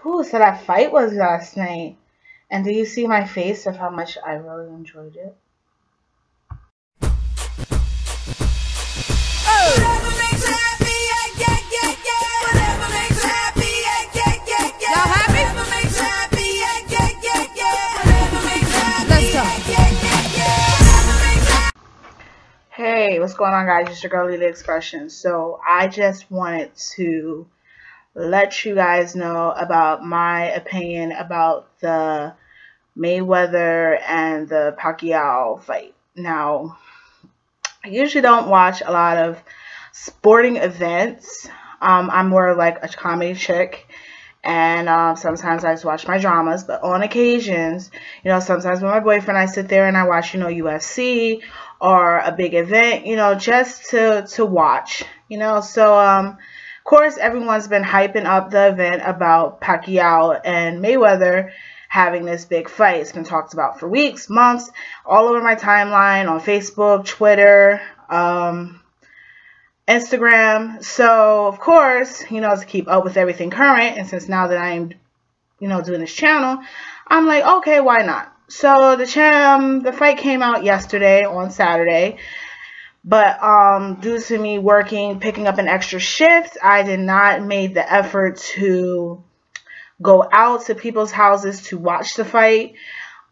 Ooh, so that fight was last night. And do you see my face of how much I really enjoyed it? Whatever makes you happy, yeah, yeah, yeah, yeah. Whatever makes you happy, yeah, yeah, yeah, yeah. Y'all happy? Whatever makes you happy, yeah, yeah, yeah, yeah. Whatever makes you happy, let's go. Yeah, yeah, yeah. Whatever makes you happy. Hey, what's going on, guys? It's your girl, Lila Expression. So I just wanted to let you guys know about my opinion about the Mayweather and the Pacquiao fight. Now, I usually don't watch a lot of sporting events. I'm more like a comedy chick, and sometimes I just watch my dramas. But on occasions, sometimes with my boyfriend, I sit there and I watch, UFC or a big event, just to watch, So, of course, everyone's been hyping up the event about Pacquiao and Mayweather having this big fight. It's been talked about for weeks, months, all over my timeline on Facebook, Twitter, Instagram. So, of course, to keep up with everything current, and since now that I'm, doing this channel, I'm like, okay, why not? So the fight came out yesterday on Saturday, but due to me picking up an extra shift, I did not make the effort to go out to people's houses to watch the fight,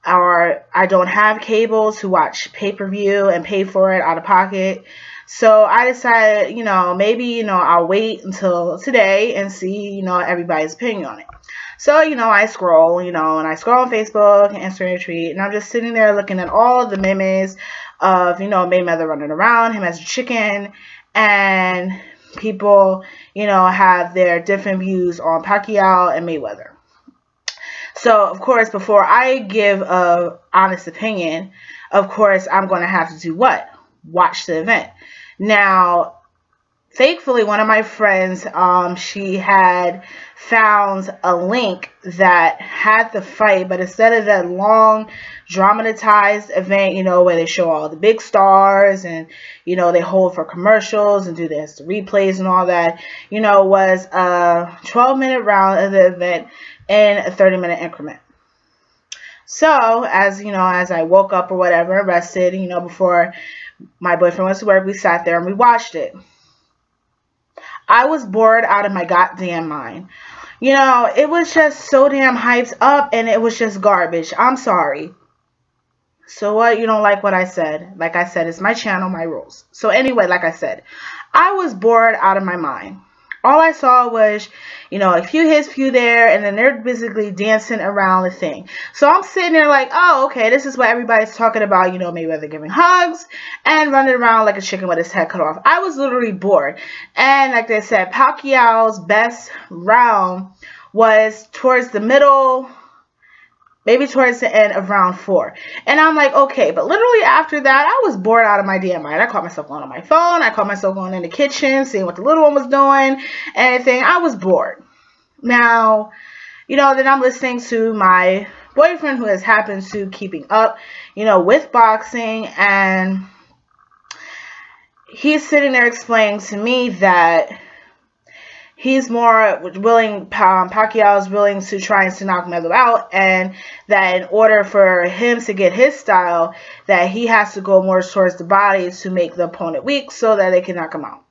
or I don't have cable to watch pay-per-view and pay for it out of pocket. So I decided, maybe, I'll wait until today and see, everybody's opinion on it. So, I scroll, and I scroll on Facebook, Instagram tweet, and I'm just sitting there looking at all the memes of, Mayweather running around, him as a chicken, and people, have their different views on Pacquiao and Mayweather. So, of course, before I give a honest opinion, of course, I'm going to have to do what? Watch the event. Now, thankfully, one of my friends, she had found a link that had the fight, but instead of that long, dramatized event, where they show all the big stars and, they hold for commercials and do the replays and all that, was a 12-minute round of the event in a 30-minute increment. So, as I woke up or whatever, rested, before my boyfriend went to work, we sat there and we watched it. I was bored out of my goddamn mind. It was just so damn hyped up, and it was just garbage. I'm sorry. So what? You don't like what I said? Like I said, it's my channel, my rules. So anyway, like I said, I was bored out of my mind. All I saw was, a few hits, few there, and then they're basically dancing around the thing. So I'm sitting there like, oh, okay, this is what everybody's talking about, Mayweather giving hugs and running around like a chicken with his head cut off. I was literally bored. And like they said, Pacquiao's best round was towards the middle, maybe towards the end of round 4. And I'm like, okay, but literally after that, I was bored out of my damn mind. I caught myself going on my phone. I caught myself going in the kitchen, seeing what the little one was doing, anything. I was bored. Now, then I'm listening to my boyfriend, who has happened to keeping up, with boxing, and he's sitting there explaining to me that he's more willing, Pacquiao is willing to try and to knock Mayweather out, and that in order for him to get his style, that he has to go more towards the body to make the opponent weak so that they can knock him out.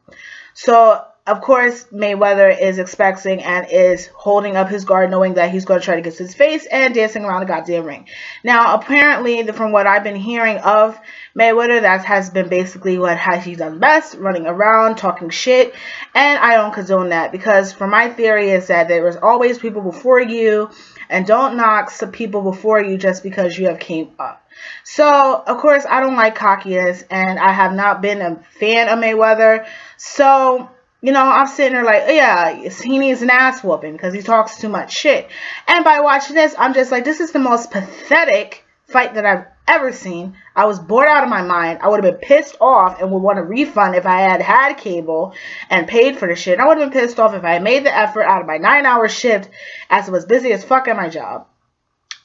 So, of course, Mayweather is expecting and is holding up his guard, knowing that he's going to try to get to his face and dancing around the goddamn ring. Now, apparently, from what I've been hearing of Mayweather, that has been basically what he done best, running around, talking shit, and I don't condone that, because for my theory is that there was always people before you, and don't knock some people before you just because you have came up. So, of course, I don't like cockiness, and I have not been a fan of Mayweather, so I'm sitting there like, oh, yeah, he needs an ass whooping because he talks too much shit. And by watching this, I'm just like, this is the most pathetic fight that I've ever seen. I was bored out of my mind. I would have been pissed off and would want a refund if I had cable and paid for the shit. I would have been pissed off if I had made the effort out of my 9-hour shift, as it was busy as fuck at my job,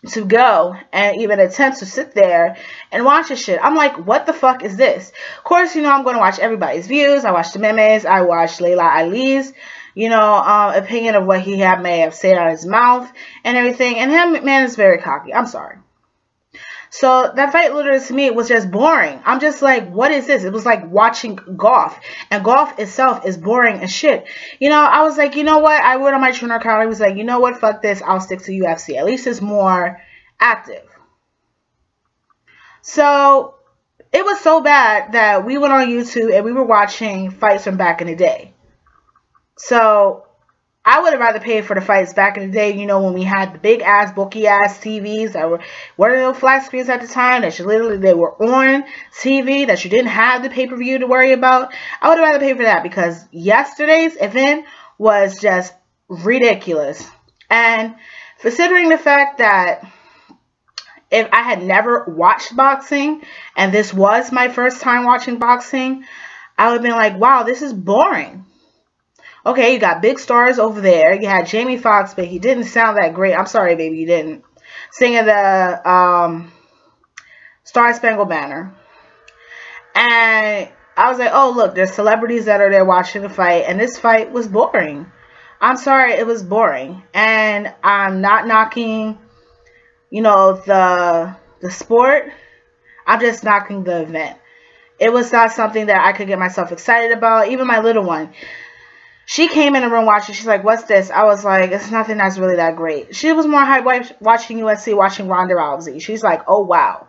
to go and even attempt to sit there and watch this shit. I'm like, what the fuck is this? Of course, I'm going to watch everybody's views. I watch the memes. I watch Layla Ali's opinion of what he may have said out of his mouth and everything. And him, man, is very cocky. I'm sorry. So that fight literally to me was just boring. I'm just like, what is this? It was like watching golf. And golf itself is boring as shit. I was like, you know what? I went on my trainer account. I was like, you know what? Fuck this. I'll stick to UFC. At least it's more active. So it was so bad that we went on YouTube and we were watching fights from back in the day. So I would have rather paid for the fights back in the day, when we had the big ass, bulky ass TVs that were little flat screens at the time that they were on TV, that you didn't have the pay-per-view to worry about. I would have rather paid for that because yesterday's event was just ridiculous. And considering the fact that if I had never watched boxing and this was my first time watching boxing, I would have been like, wow, this is boring. Okay, you got big stars over there. You had Jamie Foxx, but he didn't sound that great. I'm sorry, baby, you didn't. Singing the Star Spangled Banner. And I was like, oh, look, there's celebrities that are there watching the fight. And this fight was boring. I'm sorry, it was boring. And I'm not knocking, the sport. I'm just knocking the event. It was not something that I could get myself excited about. Even my little one. She came in the room watching. She's like, what's this? I was like, it's nothing that's really that great. She was more hyped watching UFC, watching Ronda Rousey. She's like, oh, wow.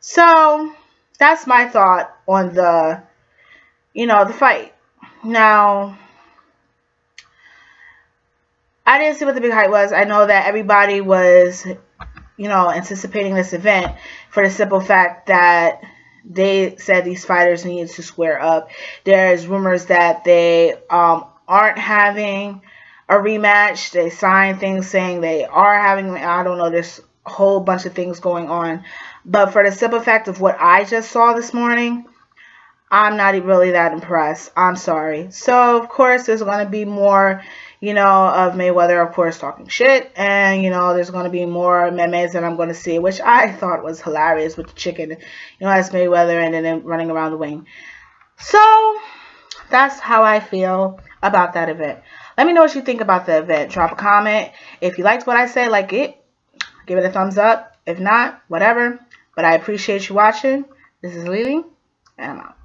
So that's my thought on the fight. Now, I didn't see what the big hype was. I know that everybody was, anticipating this event for the simple fact that they said these fighters needed to square up. There's rumors that they aren't having a rematch. They signed things saying they are having, I don't know, there's a whole bunch of things going on. But for the simple fact of what I just saw this morning, I'm not really that impressed. I'm sorry. So, of course, there's going to be more, of Mayweather, of course, talking shit. And, there's going to be more memes that I'm going to see, which I thought was hilarious with the chicken, as Mayweather and then running around the ring. So, that's how I feel about that event. Let me know what you think about the event. Drop a comment. If you liked what I said, like it, give it a thumbs up. If not, whatever. But I appreciate you watching. This is Lily, and I'm out.